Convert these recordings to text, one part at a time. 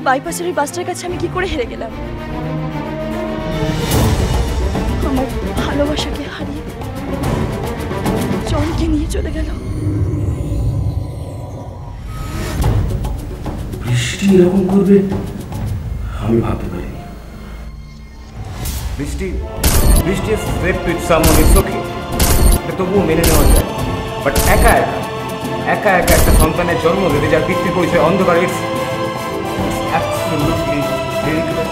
বাইপাসের ওই বাসটার কাছে আমি কি করে হেরে গেলাম? আমার ভালোবাসাকে হারিয়ে জনকে নিয়ে চলে গেল। বৃষ্টি এরকম করবে আমি ভাবতে পারিনি। বৃষ্টি বৃষ্টি slept with someone it's okay, তবুও মেনে নেওয়া যায়। বাট একা একা একটা সন্তানের জন্ম দেবে যার পিতৃ পরিচয় অন্ধকার, it's absolutely ridiculous.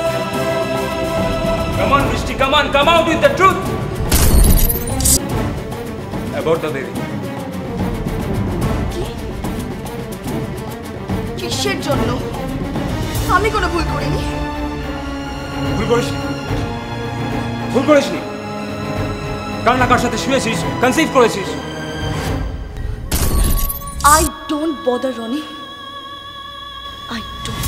Come on Brishti, come out with the truth about the baby. কিসের জন্য? আমি কোনো ভুল করিনি। ভুল করিসনি? কার না কার সাথে শুয়েছিস, কনসিভ করেছিস? I don't bother, Ronnie. I don't.